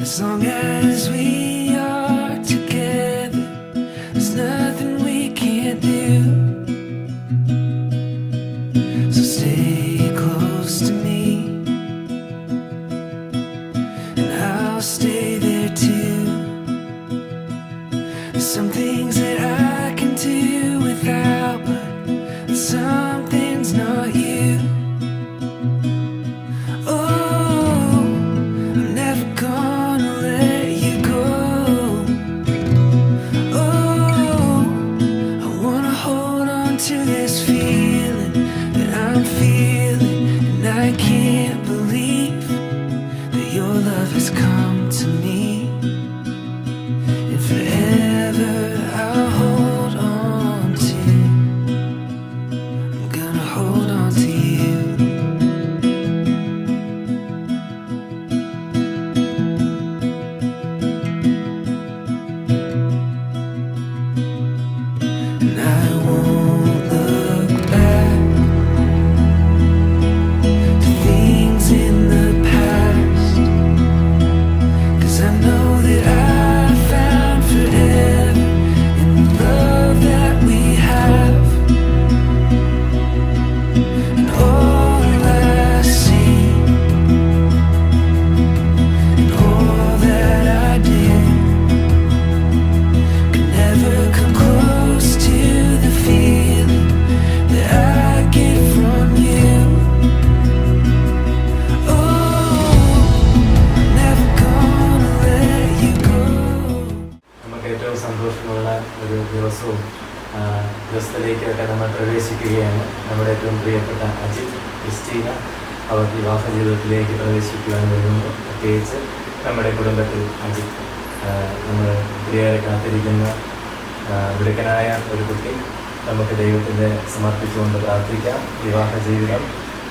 As long as we are together, there's nothing we can't do. So stay close to me, and I'll stay there too. There's some things that I can do without, but something's not you. Oh, I'm never gonna let you go. Oh, I wanna hold on to this feeling that I'm feeling, and I can't believe that your love has come to me. And forever I'll hold on to, I'm gonna hold on to you. And I won't look back to things in the past, 'cause I know that I found forever in the love that we have. And all I see, and all that I did, could never come close to the feeling that I get from you. Oh, I'm never gonna let you go. നമുക്ക് ഏറ്റവും സന്തോഷമുള്ള ഒരു ദിവസവും ദിവസത്തിലേക്കൊക്കെ നമ്മൾ പ്രവേശിക്കുകയാണ്. നമ്മുടെ ഏറ്റവും പ്രിയപ്പെട്ട അജിത്, ക്രിസ്റ്റീന അവർ വിവാഹ ജീവിതത്തിലേക്ക് പ്രവേശിക്കുവാൻ വരുന്നു. പ്രത്യേകിച്ച് നമ്മുടെ കുടുംബത്തിൽ അജിത് നമ്മൾ ഒത്തിരിയേറെ കാത്തിരിക്കുന്ന മിടുക്കനായ ഒരു കുട്ടി. നമുക്ക് ദൈവത്തിൻ്റെ സമർപ്പിച്ചുകൊണ്ട് പ്രാർത്ഥിക്കാം. വിവാഹ ജീവിതം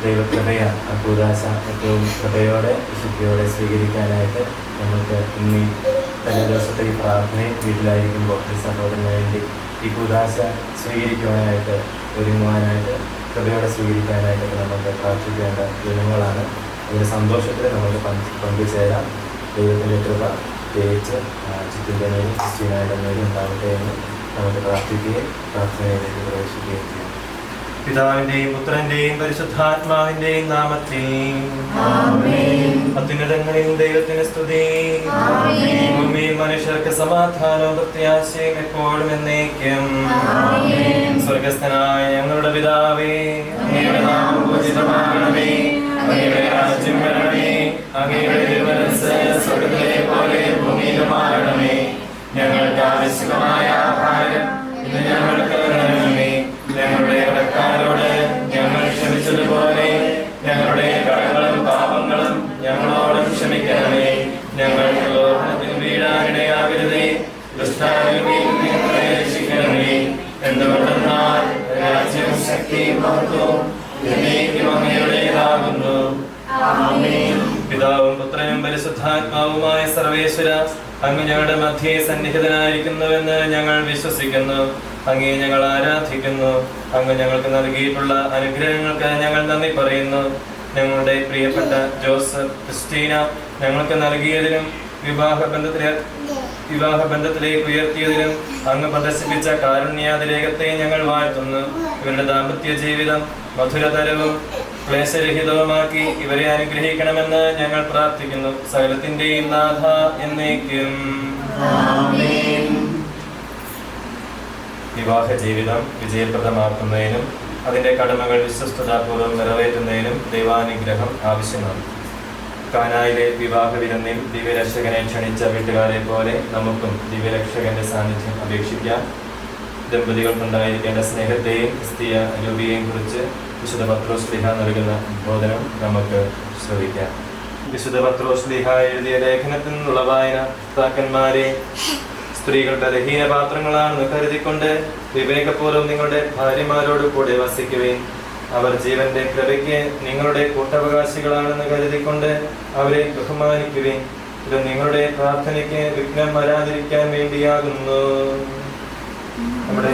ദൈവകൃപയ കൂദാശ ഏറ്റവും കൃപയോടെ വിശുദ്ധിയോടെ സ്വീകരിക്കാനായിട്ട് നമുക്ക് ഇന്നീ തലേ ദിവസത്തെ ഈ പ്രാർത്ഥനയും വീട്ടിലായിരിക്കുമ്പോൾ ഈ സഹോദരന് വേണ്ടി ഈ കൂദാശ സ്വീകരിക്കുവാനായിട്ട് ഒരുങ്ങുവാനായിട്ട് കൃപയോടെ സ്വീകരിക്കാനായിട്ട് നമുക്ക് പ്രാർത്ഥിക്കേണ്ട ദിനങ്ങളാണ്. അതിൻ്റെ സന്തോഷത്തിൽ നമുക്ക് പങ്കുചേരാം. ദൈവത്തിൻ്റെ കൃപ പ്രത്യേകിച്ച് ചിത്തിൻ്റെ മേലും ക്രിസ്റ്റീനായുടെ മേലും ഉണ്ടാവട്ടെ എന്ന് നമുക്ക് പ്രാർത്ഥിക്കുകയും പ്രാർത്ഥനയിലേക്ക് പ്രവേശിക്കുകയും ചെയ്യാം. പിതാവിന്റെയും പുത്രന്റെയും പരിശുദ്ധാത്മാവിന്റെയും നാമത്തിൽ അത്യുന്നതങ്ങളിൽ ദൈവത്തിന് സ്തുതി. ഭൂമിയിൽ മനുഷ്യർക്ക് സമാധാനവും പ്രത്യാശയും എപ്പോഴും എന്നേക്കും. സ്വർഗസ്ഥനായ ഞങ്ങളുടെ പിതാവേ, അങ്ങയുടെ നാമം പൂജിതമാകണമേ, അങ്ങയുടെ രാജ്യം വരണമേ, അങ്ങയുടെ തിരുമനസ്സ് സ്വർഗ്ഗത്തിലെ പോലെ ഭൂമിയിലുമാകണമേ. ഞങ്ങൾക്ക് ആവശ്യമായ ആഹാരം ഇന്ന് ഞങ്ങൾക്ക് തരണമേ. ഞങ്ങളുടെ കടക്കാരോട് ഞങ്ങൾ ക്ഷമിച്ചതുപോലെ ഞങ്ങളുടെ കടങ്ങളും പാപങ്ങളും ഞങ്ങളോടും ക്ഷമിക്കണമേ. ഞങ്ങൾക്ക് ലോഹത്തിൽ വീഴാനിടയാകരുതേ, ദുഷ്ടാരൂപിയിൽ ഞങ്ങളെ രക്ഷിക്കണമേ. എന്തുകൊണ്ടെന്നാൽ രാജ്യവും ശക്തിയും മഹത്വവും എന്നേക്കും അങ്ങയുടേതാകുന്നു. ആമേൻ. പിതാവും പുത്രനും പരിശുദ്ധാത്മാവുമായ സർവേശ്വര, അങ്ങ് ഞങ്ങളുടെ മധ്യേ സന്നിഹിതനായിരിക്കുന്നുവെന്ന് ഞങ്ങൾ വിശ്വസിക്കുന്നു. അങ്ങേ ഞങ്ങൾ ആരാധിക്കുന്നു. അങ്ങ് ഞങ്ങൾക്ക് നൽകിയിട്ടുള്ള അനുഗ്രഹങ്ങൾക്ക് ഞങ്ങൾ നന്ദി പറയുന്നു. ഞങ്ങളുടെ പ്രിയപ്പെട്ട ജോസഫ്, ക്രിസ്റ്റീന ഞങ്ങൾക്ക് നൽകിയതിനും വിവാഹബന്ധത്തിലേക്ക് ഉയർത്തിയതിനും അങ്ങ് പ്രദർശിപ്പിച്ച കാരുണ്യാതിരേകത്തെ ഞങ്ങൾ വാഴ്ത്തുന്നു. ഇവരുടെ ദാമ്പത്യ ജീവിതം മധുരതരവും ക്ലേശരഹിതവുമാക്കി ഇവരെ അനുഗ്രഹിക്കണമെന്ന് ഞങ്ങൾ പ്രാർത്ഥിക്കുന്നു. സകലത്തിന്റെയും നാഥ എന്നേക്കും. വിവാഹ ജീവിതം വിജയപ്രദമാക്കുന്നതിനും അതിൻ്റെ കടമകൾ വിശ്വസ്തതാപൂർവ്വം നിറവേറ്റുന്നതിനും ദൈവാനുഗ്രഹം ആവശ്യമാണ്. കാനായിലെ വിവാഹ വിരുന്നിൽ ദിവ്യരക്ഷകനെ ക്ഷണിച്ച വീട്ടുകാരെ പോലെ നമുക്കും ദിവ്യരക്ഷകന്റെ സാന്നിധ്യം അപേക്ഷിക്കാം. ദമ്പതികൾക്കുണ്ടായിരിക്കേണ്ട സ്നേഹത്തെയും ക്രിസ്തീയ രൂപിയെയും കുറിച്ച് വിശുദ്ധ പത്രോസ് ശ്ലീഹ നൽകുന്ന ബോധനം നമുക്ക് ശ്രവിക്കാം. വിശുദ്ധ പത്രോസ് ശ്ലീഹ എഴുതിയ ലേഖനത്തിൽ നിന്നുള്ള വായന. ഭർത്താക്കന്മാരെ, സ്ത്രീകൾ ബലഹീന പാത്രങ്ങളാണെന്ന് കരുതിക്കൊണ്ട് വിവേകപൂർവ്വം നിങ്ങളുടെ ഭാര്യമാരോട് കൂടെ വസിക്കുവേൻ. അവർ ജീവന്റെ കൃപയ്ക്ക് നിങ്ങളുടെ കൂട്ടവകാശികളാണെന്ന് കരുതിക്കൊണ്ട് അവരെ ബഹുമാനിക്കുവേൻ. ഇത് നിങ്ങളുടെ പ്രാർത്ഥനയ്ക്ക് വിഘ്നം വരാതിരിക്കാൻ വേണ്ടിയാകുന്നു. നമ്മുടെ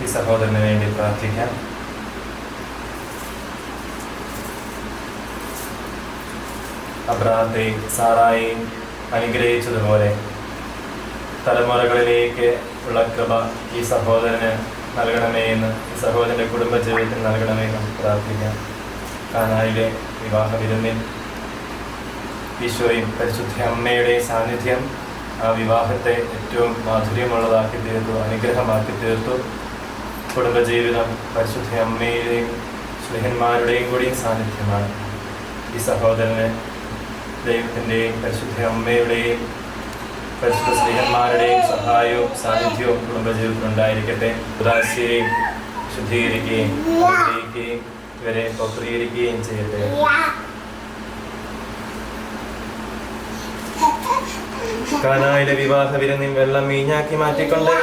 ഈ സഹോദരന് വേണ്ടി പ്രാർത്ഥിക്കാം. അബ്രാഹത്തെയും സാറായെയും അനുഗ്രഹിച്ചതുപോലെ തലമുറകളിലേക്ക് ഉള്ള കൃപ ഈ സഹോദരന് നൽകണമേ എന്ന്, ഈ സഹോദരൻ്റെ കുടുംബജീവിതത്തിൽ നൽകണമേ എന്ന് പ്രാർത്ഥിക്കാം. കാനായിലെ വിവാഹ വിരുന്നിൽ ഈശോയും പരിശുദ്ധ അമ്മയുടെയും സാന്നിധ്യം ആ വിവാഹത്തെ ഏറ്റവും മാധുര്യമുള്ളതാക്കി തീർത്തു, അനുഗ്രഹമാക്കി തീർത്തു. കുടുംബജീവിതം പരിശുദ്ധ അമ്മയുടെയും സ്നേഹന്മാരുടെയും കൂടിയും സാന്നിധ്യമാണ്. ഈ സഹോദരന് ദൈവത്തിൻ്റെയും പരിശുദ്ധ അമ്മയുടെയും പരിശുദ്ധ സ്നേഹന്മാരുടെയും സഹായവും സാന്നിധ്യവും കുടുംബജീവിതത്തിൽ ഉണ്ടായിരിക്കട്ടെ. ഉദാശയെയും ശുദ്ധീകരിക്കുകയും അനുഗ്രഹിക്കുകയും ഇവരെ പൗത്രീകരിക്കുകയും ചെയ്യട്ടെ. കാനായിലെ വിവാഹ വിരുന്നിൽ വെള്ളം വീഞ്ഞാക്കി മാറ്റിക്കൊണ്ട്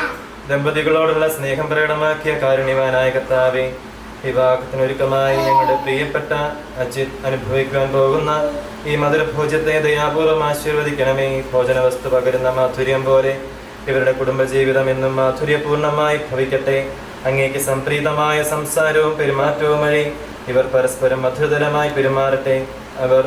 ദമ്പതികളോടുള്ള സ്നേഹം പ്രകടമാക്കിയ കാരുണ്യവാനായ കർത്താവേ, വിവാഹത്തിനൊരുക്കമായി ഞങ്ങളുടെ പ്രിയപ്പെട്ട അജിത് അനുഭവിക്കുവാൻ പോകുന്ന ഈ മധുരഭോജ്യത്തെ ദയാപൂർവം ആശീർവദിക്കണമേ. ഭോജന വസ്തു പകരുന്ന മാധുര്യം പോലെ ഇവരുടെ കുടുംബജീവിതം എന്നും മാധുര്യപൂർണമായി ഭവിക്കട്ടെ. അങ്ങേക്ക് സംപ്രീതമായ സംസാരവും പെരുമാറ്റവും വഴി ഇവർ പരസ്പരം മധുരതരമായി പെരുമാറട്ടെ. അവർ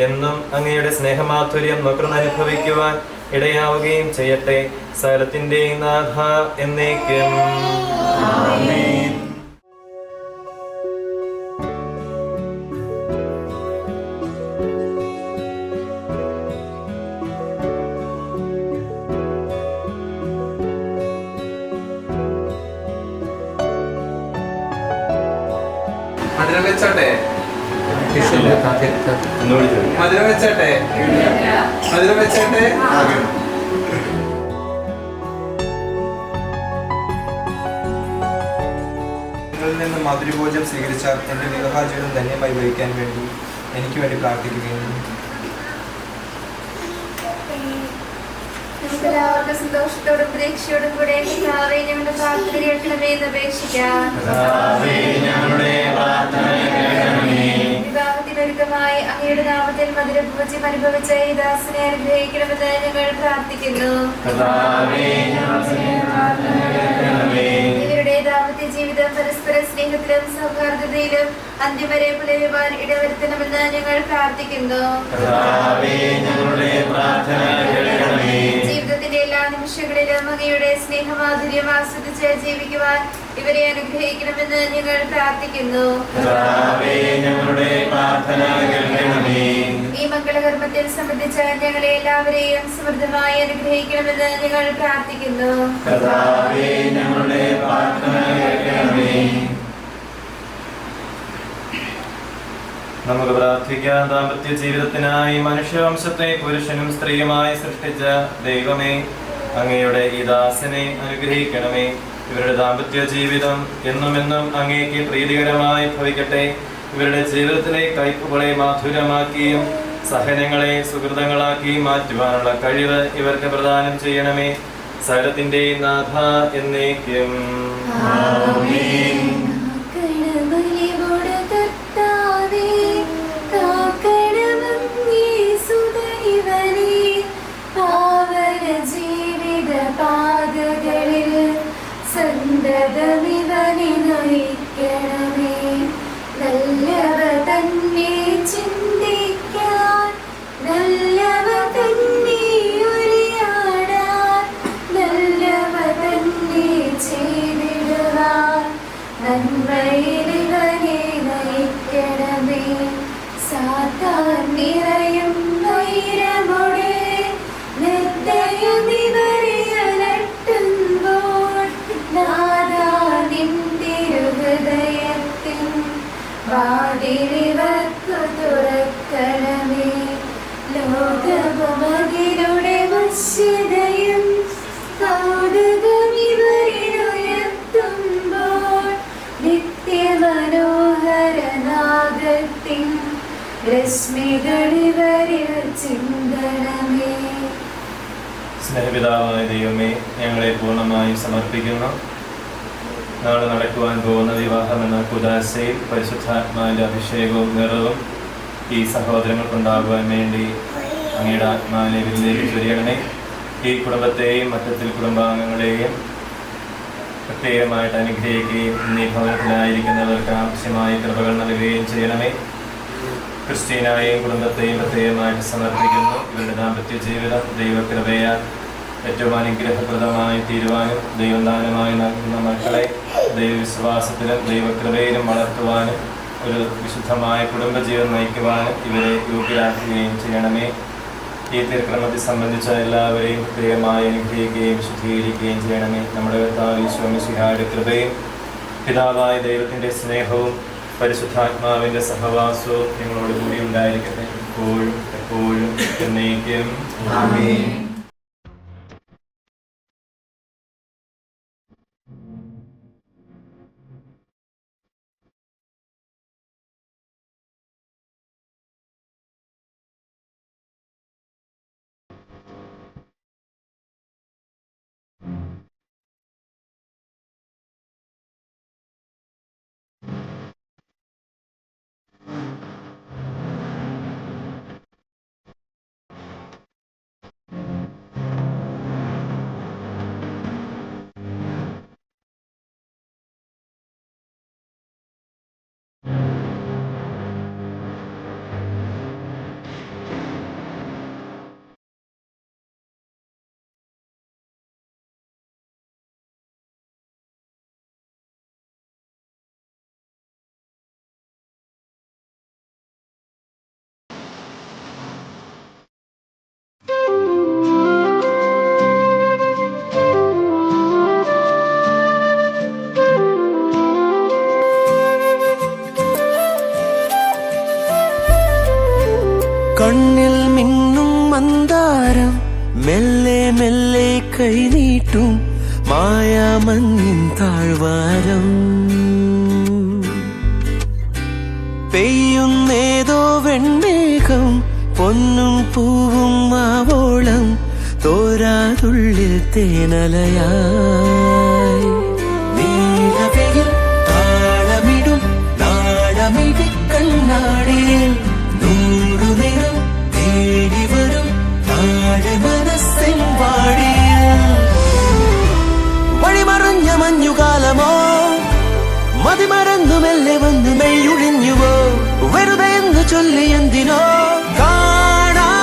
എന്നും അങ്ങയുടെ സ്നേഹമാധുര്യം നുകർന്നനുഭവിക്കുവാൻ ഇടയാവുകയും ചെയ്യട്ടെ. സകലത്തിന്റെയും നാഥ എന്നേക്കും ആമേൻ. മധുരം വെച്ചോട്ടെ, മധുരം വെച്ചോട്ടെ, മധുരം വെച്ചോട്ടെ. നിങ്ങളിൽ നിന്ന് മധുരഭോജനം സ്വീകരിച്ച എൻ്റെ വിവാഹജീവിതം ധന്യമായി വഹിക്കാൻ വേണ്ടി എനിക്ക് വേണ്ടി പ്രാർത്ഥിക്കുകയും എല്ലാവർക്കും സന്തോഷത്തോടും പ്രതീക്ഷയോടും കൂടെ ഞങ്ങളുടെ പ്രാർത്ഥന കേൾക്കണമേ എന്ന് അപേക്ഷിക്കാം. വിവാഹത്തിനൊരുക്കമായി അങ്ങയുടെ നാമത്തിൽ മധുരഭോജ്യം അനുഭവിച്ച ഈ ദാസനെ അനുഗ്രഹിക്കണമെന്ന് ഞങ്ങൾ പ്രാർത്ഥിക്കുന്നു. ഇവരുടെ ദാമ്പത്യ ജീവിതം പരസ്പര സ്നേഹത്തിലും സൗഹാർദ്ദതയിലും അന്ത്യം വരെ പുലരുവാൻ ഇടവരുത്തണമെന്ന് ഞങ്ങൾ പ്രാർത്ഥിക്കുന്നു. ജീവിതത്തിന്റെ എല്ലാ നിമിഷങ്ങളിലും അങ്ങയുടെ സ്നേഹമാധുര്യം ആസ്വദിച്ച് ജീവിക്കുവാൻ ഇവരെ അനുഗ്രഹിക്കണമെന്ന് ഞങ്ങൾ പ്രാർത്ഥിക്കുന്നു. ഈ മംഗളകർമ്മത്തിൽ സംബന്ധിച്ച ഞങ്ങളെ എല്ലാവരെയും സമൃദ്ധമായി അനുഗ്രഹിക്കണമെന്ന് ഞങ്ങൾ പ്രാർത്ഥിക്കുന്നു. നമുക്ക് പ്രാർത്ഥിക്കാം. ദാമ്പത്യ ജീവിതത്തിനായി മനുഷ്യവംശത്തെ പുരുഷനും സ്ത്രീയുമായി സൃഷ്ടിച്ച ദൈവമേ, അങ്ങയുടെ ഈ ദാസനെ അനുഗ്രഹിക്കണമേ. ഇവരുടെ ദാമ്പത്യ ജീവിതം എന്നുമെന്നും അങ്ങേക്ക് പ്രീതികരമായി ഭവിക്കട്ടെ. ഇവരുടെ ജീവിതത്തിലെ കയ്പുകളെ മാധുര്യമാക്കിയും സഹനങ്ങളെ സുഹൃതങ്ങളാക്കി മാറ്റുവാനുള്ള കഴിവ് ഇവർക്ക് പ്രദാനം ചെയ്യണമേ. സകലത്തിന്റെ നാഥ എന്നേക്കും ആമേൻ. പാതകളിൽ സന്തതമിവനെ നയിക്കണമേ. നല്ലവ തന്നെ ചിന്തിക്കാൻ, നല്ലവ തന്നെ ഉരിയാടാൻ, നല്ലവ തന്നെ ചെയ്തിടുവാൻ നന്മയിലിവനെ നയിക്കണമേ. സാത്താൻ നിറയും വൈരമോടെ ഹൃദയത്തിൻ വാതിലിവർക്ക് തുറക്കണമേ. ലോകമകിരുടെ വശ്യതയും കൗതുകമിവരിലുയർത്തുമ്പോൾ നിത്യമനോഹരനാഗത്തിൻ രശ്മികളിവരിൽ ചിന്തനമേ. സ്നേഹപിതാവായ ദൈവമേ, ഞങ്ങളെ പൂർണ്ണമായും സമർപ്പിക്കുന്നു. നാളെ നടക്കുവാൻ പോകുന്ന വിവാഹം എന്ന കുദാശയിൽ പരിശുദ്ധാത്മാവിന്റെ അഭിഷേകവും നിറവും ഈ സഹോദരങ്ങൾക്കുണ്ടാകുവാൻ വേണ്ടി അങ്ങയുടെ ആത്മാവിനെ ഇതിലേക്ക് ചൊരിയണമേ. ഈ കുടുംബത്തെയും മറ്റത്തിൽ കുടുംബാംഗങ്ങളെയും പ്രത്യേകമായിട്ട് അനുഗ്രഹിക്കുകയും ഈ ഭവനത്തിലായിരിക്കുന്നവർക്ക് ആവശ്യമായ കൃപകൾ നൽകുകയും ചെയ്യണമേ. ക്രിസ്റ്റീനായെയും കുടുംബത്തെയും പ്രത്യേകമായിട്ട് സമർപ്പിക്കുന്നു. ഇവരുടെ ദാമ്പത്യ ജീവിതം ദൈവകൃപയാൽ ഏറ്റവും അനുഗ്രഹപ്രദമായി തീരുവാനും ദൈവദാനമായി നൽകുന്ന മക്കളെ ദൈവവിശ്വാസത്തിലും ദൈവകൃപയിലും വളർത്തുവാനും ഒരു വിശുദ്ധമായ കുടുംബജീവിതം നയിക്കുവാനും ഇവരെ യോഗ്യരാക്കുകയും ചെയ്യണമേ. ഈ തിരുക്രമത്തെ സംബന്ധിച്ച എല്ലാവരെയും പ്രത്യേകമായി അനുഗ്രഹിക്കുകയും ശുദ്ധീകരിക്കുകയും ചെയ്യണമേ. നമ്മുടെ കർത്താവ് ഈശോ മിശിഹായുടെ കൃപയും പിതാവായ ദൈവത്തിൻ്റെ സ്നേഹവും പരിശുദ്ധാത്മാവിൻ്റെ സഹവാസവും നിങ്ങളോട് കൂടി ഉണ്ടായിരിക്കട്ടെ, എപ്പോഴും എപ്പോഴും എന്നേക്കും. ആമേൻ. കണ്ണിൽ മിന്നും മന്ദാരം മെല്ലെ മെല്ലെ കൈനീട്ടും മായാമഞ്ഞിൻ താഴ്വാരം. പെയ്യുന്നേതോ വെൺമേഘം പൊന്നും പൂവും മാവോളം തോരാതുള്ളിൽ തേനലയായി. നീലവയിൽ താളമിടും നാടമിടി കണ്ണാടിയിൽ നൂറുനിറം തേടി വരും താഴെ മനസ്സിൻ വാടിയിൽ. വഴിമറഞ്ഞ മഞ്ഞുകാലമോ മതിമറന്നു മെല്ലെ വന്ന് മെയ്യൊഴിഞ്ഞുവോ, വെറുതെ എന്ന് ചൊല്ലി എന്തിനോ കാണാക്കിനാവെറിഞ്ഞോ.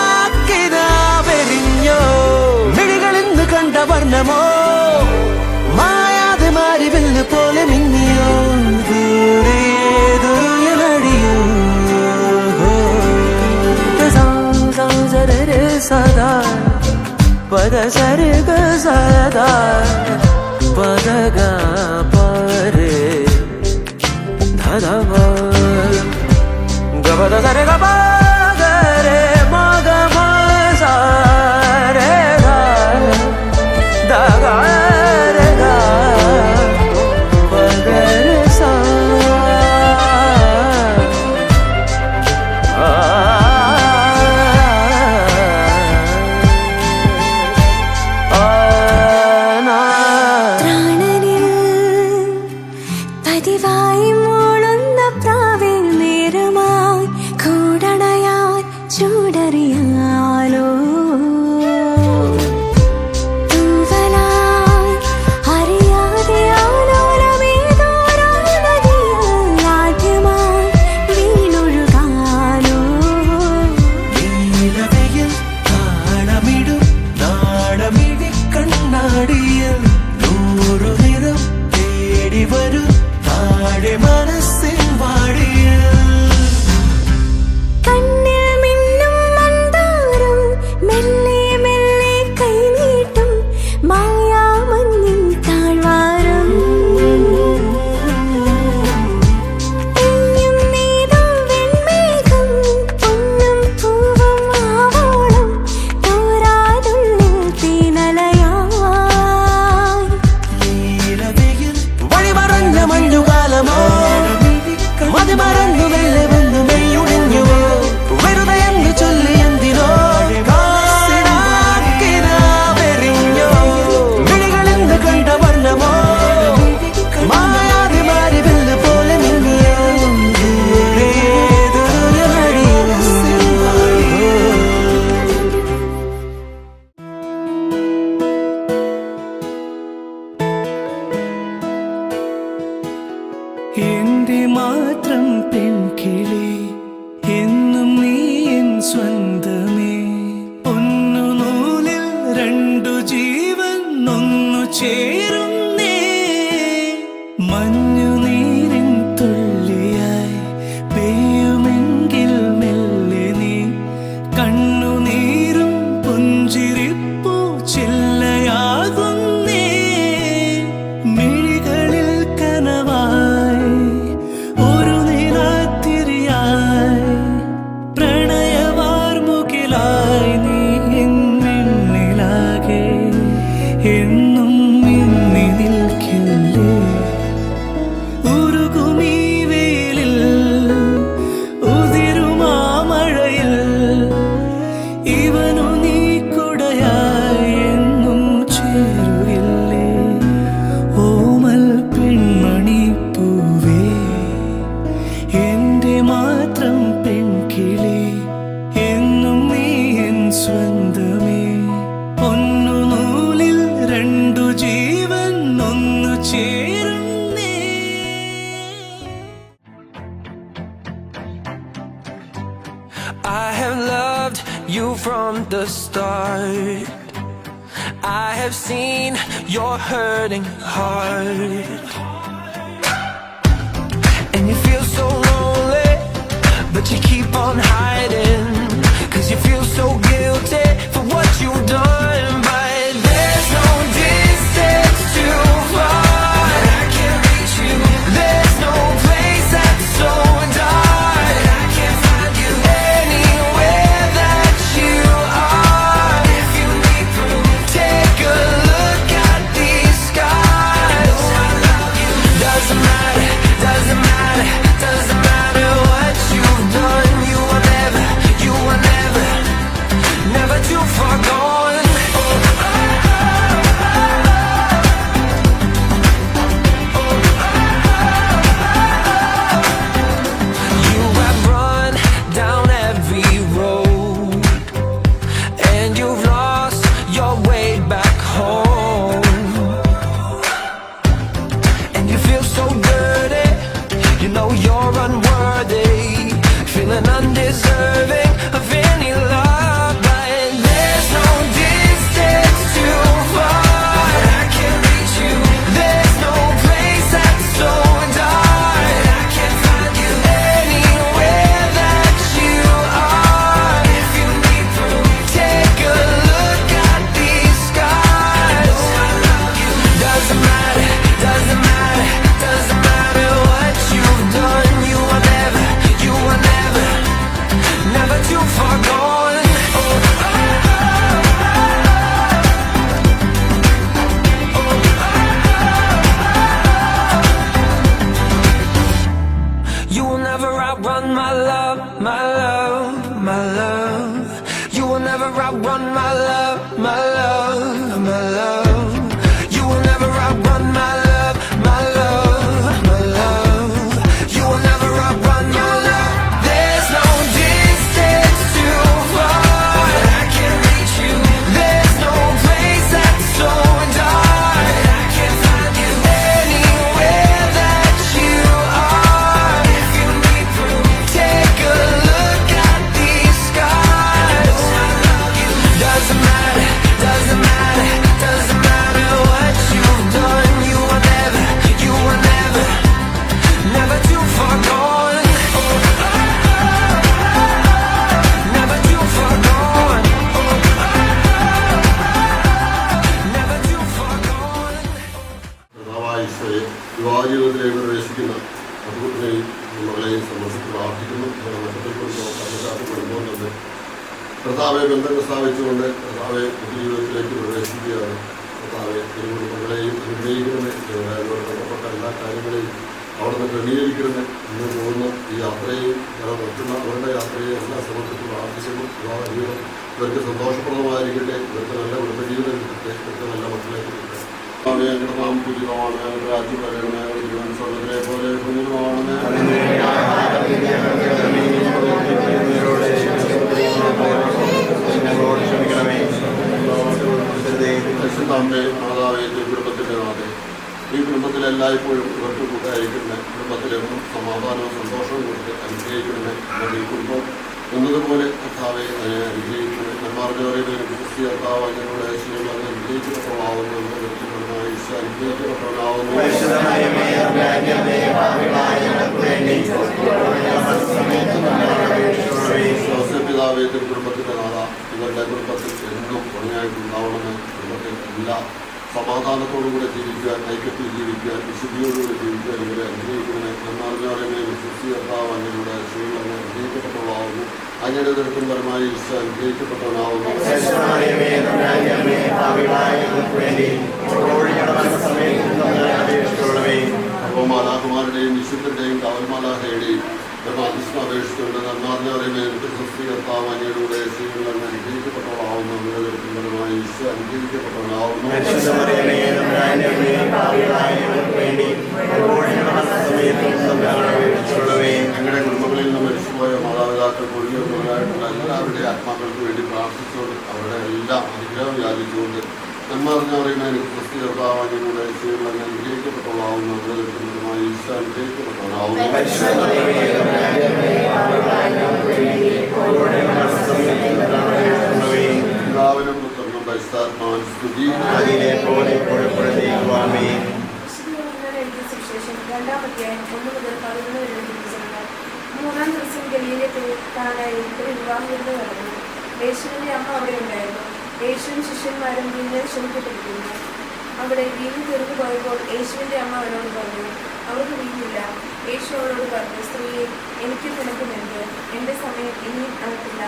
മിഴികളിന്ന് കണ്ട വർണ്ണമോ മായാതെ മാറിവില്ല് പോലെ മിന്നിയോ, ദൂരെ ദൂരടിയോ. സദാ പദ സരുഗ സദാ പദഗ പരേ ധദവ ഗപദ സരഗ പദരേ മഗ മസരേ ദഗ രേ ദ പദരേ സ പതിവായി മൂളുന്ന പ്രാവിൻ നേരമായി കൂടണ മാത്രം പെൺകിളി, എന്നും നീ എൻ സ്വന്തമേ. ഒന്നു നൂലിൽ രണ്ടു ജീവൻ ഒന്നു ചേരുന്നേ. മഞ്ഞുനീരിൻ തുള്ളിയായി പെയ്യുമെങ്കിൽ മെല്ലെ നീ, കണ്ണുനീരും പുഞ്ചിരിപ്പൂ ചില്ലയാകുന്നേ. മിഴികളിൽ കനവായി ഒരു നിലാത്തിരിയായി, പ്രണയവാർമുകിലായി നീ എന്നിലാകെ എന്നും മിന്നി നിൽക്കില്ലേ. ഉരുകുമീ വെയിലിൽ ഉതിരുമാ മഴയിൽ, ഇവനു നീ കുടയായി എന്നും ചേരുകില്ലേ. ഓമൽ പെൺമണി പൂവേ, എന്റെ മാത്രം പെൺകിളി, എന്നും നീ എൻ സ്വന്തമേ. ഒന്നു നൂലിൽ രണ്ടു ജീവൻ ഒന്നു ചേരുന്നേ. I have loved you from the start. I have seen your hurting heart, and you feel so lonely, but you keep on hiding, 'cause you feel so guilty for what you've done. But there's no distance too far, I can't reach you. There's no place that's so dark, I can't find you. Anywhere that you are, if you need proof, take a look at these scars. Oh, I love you. Doesn't matter, doesn't matter, doesn't matter what you've done. You are never, never too far gone. You have run down every road, and you've lost your way back home, and you feel so dirty, you know you're unworthy, feeling undeserving of any love. But there's no distance too far, I can't reach you. There's no place that's so dark, I can't find you. Anywhere that you are, if you need proof, take a look at these scars. Oh, I love you. Doesn't matter, doesn't matter, doesn't matter what you've done. You are never, never too far gone. You will never outrun my love, my love, my love. You will never outrun my love, my love, my love. You will never outrun my love, my love, my love. You will never outrun my love. There's no distance too far, I can't reach you. There's no place that's so dark, I can't find you. Anywhere that you are, if you need proof, take a look at these scars. Oh, I love you. Doesn't matter, doesn't matter, doesn't matter what you've done. You are never, never too far gone. Never too far gone. Never too far gone. ഈശോയെ വിവാഹജീവിതത്തിലേക്ക് പ്രവേശിക്കുന്ന അതുകൂട്ടിനെയും മകളെയും സംബന്ധിച്ച് പ്രാർത്ഥിക്കുന്നു. കുടുംബവും തന്നെ കർത്താവെ ബന്ധങ്ങൾ സ്ഥാപിച്ചുകൊണ്ട് കർത്താവെ ജീവിതത്തിലേക്ക് പ്രവേശിക്കുകയാണ്. കർത്താവെ തിരു കുടുംബങ്ങളെയും അനുഗ്രഹിക്കണമേ. ബന്ധപ്പെട്ട എല്ലാ കാര്യങ്ങളെയും അവിടുന്ന് ക്രമീകരിക്കണമേ. ഇന്ന് പോകുന്ന ഈ യാത്രയെയും നടത്തുന്ന അവരുടെ യാത്രയെ എല്ലാ സമയത്തും പ്രാർത്ഥിക്കുന്നു. വിവാഹ ജീവിതം ഇവർക്ക് സന്തോഷപ്രദമായിരിക്കട്ടെ, ഇവർക്ക് നല്ല കുടുംബജീവിതം കിട്ടട്ടെ, ഇവർക്ക് നല്ല മക്കളെ കിട്ടട്ടെ. ഞങ്ങളുടെ നാം പൂജിതമാണ്, ഞങ്ങളുടെ രാജ്യം വരണമേ, തിരുവനന്തപുരം സ്വർഗ്ഗത്തിലെ പോലെ ഭൂമിയിലുമാണമേ. ക്ഷമിക്കണമേ. മാതാവേ, കുടുംബത്തിൻ്റെ നാഥേ, ഈ കുടുംബത്തിൽ എല്ലായ്പ്പോഴും ഇവർക്ക് കൂട്ടായിരിക്കണമേ. കുടുംബത്തിലെന്നും സമാധാനവും സന്തോഷവും കൊടുത്ത് അനുഗ്രഹിക്കണമേ. ഈ കുടുംബം എന്നതുപോലെ കർത്താവെ അനുഗ്രഹിക്കണമേ. നമ്മാർജോറിയെ ക്രിസ്തി കർത്താവ് ഞങ്ങളുടെ ഐശ്വര്യം അങ്ങ് അനുഗ്രഹിക്കപ്പെട്ടവളാവുന്നു. വ്യക്തിപരമായി ഈശോ അനുഗ്രഹിക്കപ്പെട്ടവനാവുന്നു. പിതാവേ, കുടുംബത്തിന്റെ നാഥ, ഇവരുടെ കുടുംബത്തിൽ എന്നും തുണയായിട്ടുണ്ടാവണമെന്ന് കുടുംബത്തിൽ എല്ലാ സമാധാനത്തോടുകൂടെ ജീവിക്കാൻ, ഐക്യത്തിൽ ജീവിക്കാൻ, വിശുദ്ധിയോടുകൂടെ ജീവിക്കാൻ ഇവരെ അനുഗ്രഹിക്കണമേ. എന്നറിഞ്ഞാലേ ക്രിസ്തി കർത്താവ് അങ്ങയുടെ ഐശ്വര്യം അങ്ങ് അനുഗ്രഹിക്കപ്പെട്ടവളാവുന്നു. അങ്ങയുടെ ദൃഢം പരമായി ഈശോ അനുഗ്രഹിക്കപ്പെട്ടവനാവുന്നു. അപ്പോൾ മാലാഖമാരുടെയും വിശുദ്ധന്റെയും കാവൽമാലാഹയുടെയും അപേക്ഷിച്ചുകൊണ്ട് നന്മാറിനെ ക്രിസ്തി കർത്താവ് അങ്ങയുടെ ഐശ്വര്യങ്ങൾ അങ്ങ് അനുഗ്രഹിക്കപ്പെട്ടവളാവുന്നു. അങ്ങയുടെ ദൃഢം പരമായി ഈശോ അനുഗ്രഹിക്കപ്പെട്ടവനാവുന്നു. ഞങ്ങളുടെ കുടുംബങ്ങളിൽ നിന്ന് മരിച്ചുപോയ മാതാപിതാക്കൾ പൊഴിയുന്നവരായിട്ടുള്ള എല്ലാവരുടെയും ആത്മാക്കൾക്ക് വേണ്ടി പ്രാർത്ഥിച്ചുകൊണ്ട് അവരുടെ എല്ലാം അനുഗ്രഹം യാചിച്ചുകൊണ്ട് നന്മറിഞ്ഞവരെയും ക്രിസ്തി കർത്താവ് അങ്ങയുടെ ഐശ്വര്യങ്ങൾ അങ്ങ് അനുഗ്രഹിക്കപ്പെട്ടവളാവുന്നു. അവരുടെ ദൃഢമായി ഈശോ അനുഗ്രഹിക്കപ്പെട്ടവനാവുന്നു. എല്ലാവരും പുത്രനും പരിശുദ്ധാത്മാവിൻ സ്തുതി. മൂന്നാം ദിവസം ഗലീലയിൽ കാണാനായി ഒരു വിവാഹവിരുന്ന് നടന്നു. യേശുവിന്റെ അമ്മ അവിടെ ഉണ്ടായിരുന്നു. യേശുവും ശിഷ്യന്മാരും വീഞ്ഞിൽ ക്ഷണിക്കപ്പെട്ടിരുന്നു. അവിടെ വീഞ്ഞ് തീർന്നു പോയപ്പോൾ യേശുവിന്റെ അമ്മ അവനോട് പറഞ്ഞു, അവർക്ക് വീഞ്ഞില്ല. യേശു അവളോട് പറഞ്ഞു, സ്ത്രീയെ, എനിക്ക് നിനക്കുമെന്ത്? എൻ്റെ സമയം ഇനിയും അടുത്തില്ല.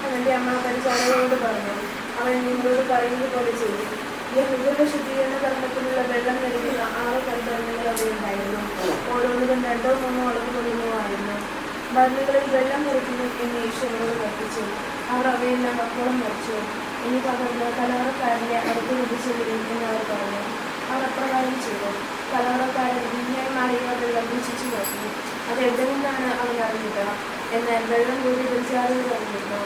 അവൻ്റെ അമ്മ പരിചാരകരോട് പറഞ്ഞു, അവൻ നിങ്ങളോട് പറയുന്നത് പോലെ ചെയ്തു. യഹൂദരുടെ ശുദ്ധീകരണ കർമ്മത്തിനുള്ള വെള്ളം നൽകുന്ന 6 കൽഭരണികൾ അവിടെ ഉണ്ടായിരുന്നു. ഓരോന്നിലും 2 or 3 അളവ് കൊള്ളുന്നതായിരുന്നു. ഭരണികളിൽ വെള്ളം നിറയ്ക്കുന്നു എന്ന് യേശു അവരോട് കൽപ്പിച്ചു. അവർ അവയെല്ലാം അപ്പോഴും വച്ചു. ഇനി പകർന്ന് കലവറക്കാരൻ്റെ അടുത്ത് ലഭിച്ചുവിടും എന്ന് അവർ പറഞ്ഞു. അവർ അപ്രകാരം ചെയ്തു. കലവറക്കാരൻ വീഞ്ഞായി മാറിയ വെള്ളം രുചിച്ചു നോക്കി. അത് എവിടെ നിന്നാണ് അവൻ അറിഞ്ഞില്ല. എന്നാൽ വെള്ളം കൂടി വിളിച്ചാറുകൾ പറഞ്ഞിരുന്നു.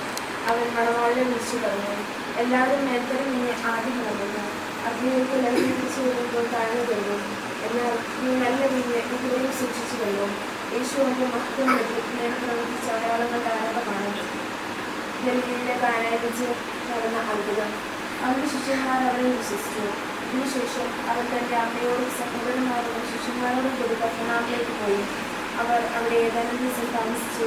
അവൻ മണവാളിനെ വിളിച്ചു പറഞ്ഞു, എല്ലാവരും നേരത്തെ നിന്നെ ആദ്യം നൽകുന്നു. അഗ്നിയിലേക്ക് ലഭിച്ചു വരുമ്പോൾ താഴ്ന്നു കൊള്ളും. എന്നാൽ നീ നല്ല വീഞ്ഞ് ഇതുവരെയും സൂക്ഷിച്ചു കൊള്ളും. യേശു അവന്റെ മഹത്വം പ്രവർത്തിച്ച അടയാളങ്ങളുടെ ആരംഭമാണ്. ഗലീലയിലെ കാനായിൽ വെച്ച് നടന്ന അത്ഭുതം. അവന്റെ ശിഷ്യന്മാർ അവരെ വിശ്വസിച്ചു. ഇതിനുശേഷം അവൻ തന്റെ അമ്മയോടും സഹോദരന്മാരോടും ശിഷ്യന്മാരോടും കൂടി പട്ടണത്തിലേക്ക് പോയി. അവർ അവിടെ ഏതാനും ദിവസം താമസിച്ചു.